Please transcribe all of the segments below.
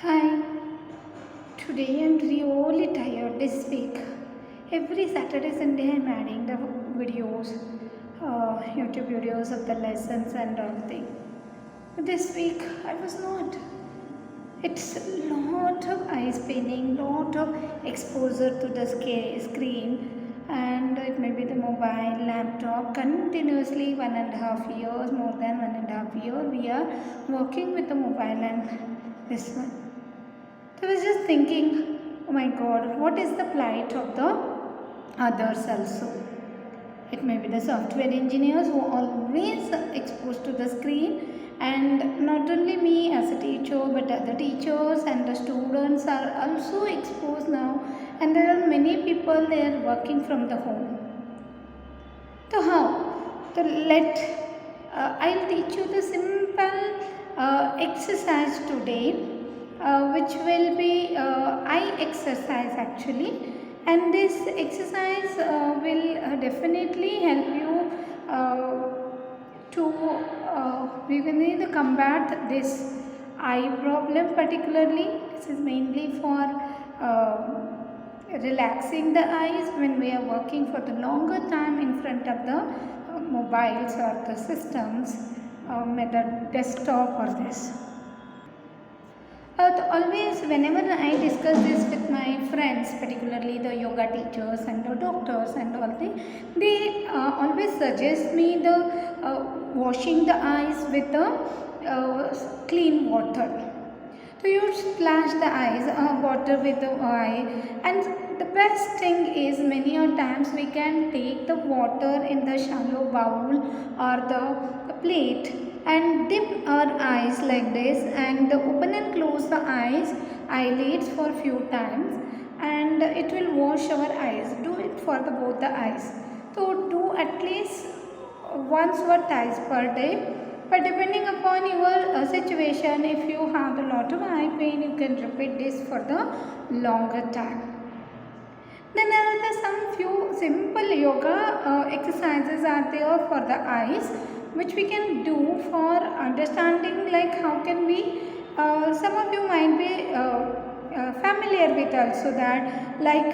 Hi, today I'm really tired this week. Every Saturday, Sunday, I'm adding the videos, YouTube videos of the lessons and all thing. But this week, I was not. It's a lot of eye spinning, lot of exposure to the screen, and it may be the mobile, laptop. Continuously 1.5 years, more than 1.5 year, we are working with the mobile and this one. I was just thinking, oh my god, what is the plight of the others also? It may be the software engineers who are always exposed to the screen, and not only me as a teacher, but other teachers and the students are also exposed now, and there are many people they are working from the home. So how? So I'll teach you the simple exercise today, which will be eye exercise actually, and this exercise will definitely help you to we can need to combat this eye problem. Particularly, this is mainly for relaxing the eyes when we are working for the longer time in front of the mobiles or the systems, whether desktop or this. Always, whenever I discuss this with my friends, particularly the yoga teachers and the doctors and all, they always suggest me the washing the eyes with the clean water. So you splash the eyes, water with the eye, and the best thing is many a times we can take the water in the shallow bowl or the plate and dip our eyes like this and open and close the eyelids for few times, and it will wash our eyes. Do it for both the eyes. So do at least once or twice per day. But depending upon your situation, if you have a lot of eye pain, you can repeat this for the longer time. Then there are some few simple yoga exercises are there for the eyes, which we can do for understanding, like how can we, some of you might be familiar with also that, like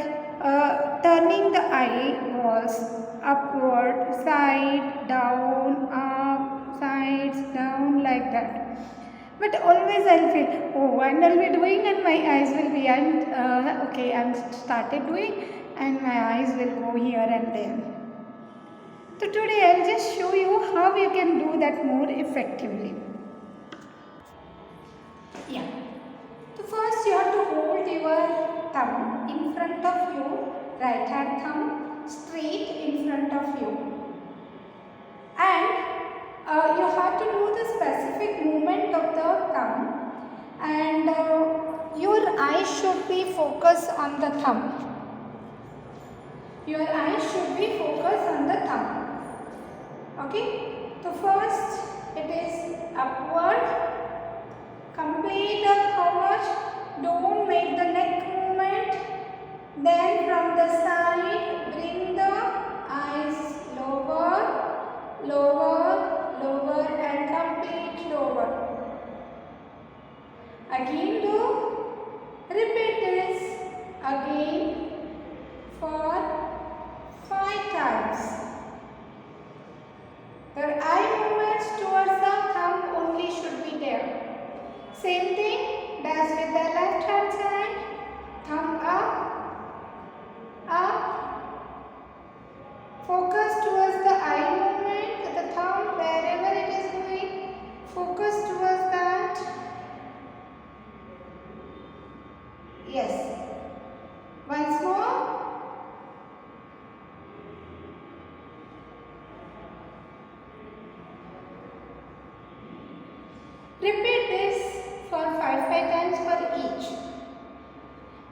turning the eyeballs upward, side, down, up, sides, down, like that. But always I'll feel, oh, and I'll be doing and my eyes will be, and okay, I'm started doing and my eyes will go here and there. So today I'll just show you how you can do that more effectively. Yeah. So first you have to hold your thumb in front of you, right hand thumb straight in front of you, and you have to do the specific movement of the thumb, and your eyes should be focused on the thumb. Your eyes should be focused on the thumb. Okay. So first it is upward. Complete up how much? Don't make the neck movement. Then from the side, bring the eyes lower, lower, lower, and complete lower. Again do. Repeat this again for 5 times. Your eye movements towards the thumb only should be there. Same thing does with the left hand side. Thumb up, up. Focus towards the eye movement, the thumb wherever it is going. Focus towards that. Yes. Once more. Repeat this for 5 times for each.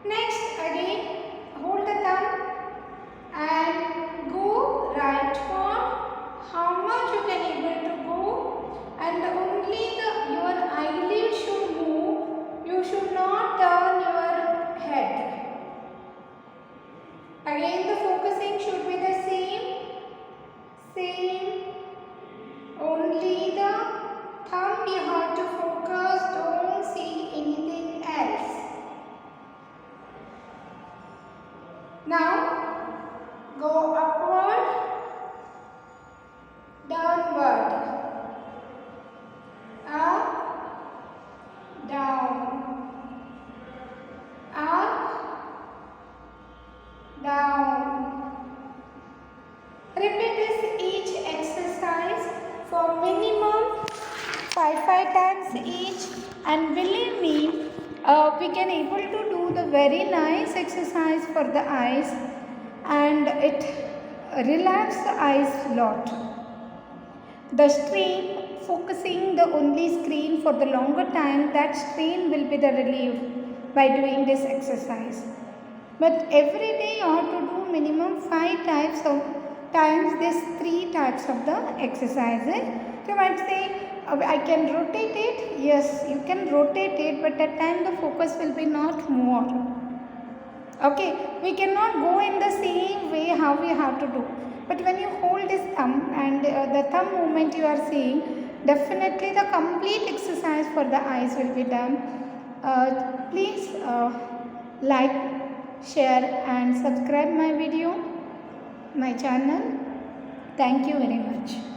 Next, again hold the thumb and go rightward. How much you can able to go, and only your eyelid should move. You should not turn your believe me, we can able to do the very nice exercise for the eyes, and it relax the eyes lot. The strain, focusing the only screen for the longer time, that strain will be the relieved by doing this exercise. But every day you have to do minimum 5 types of times these 3 types of the exercises. You might say, I can rotate it. Yes, you can rotate it, but at time the focus will be not more. Okay, we cannot go in the same way how we have to do. But when you hold this thumb and the thumb movement you are seeing, definitely the complete exercise for the eyes will be done. Please like, share and subscribe my video, my channel. Thank you very much.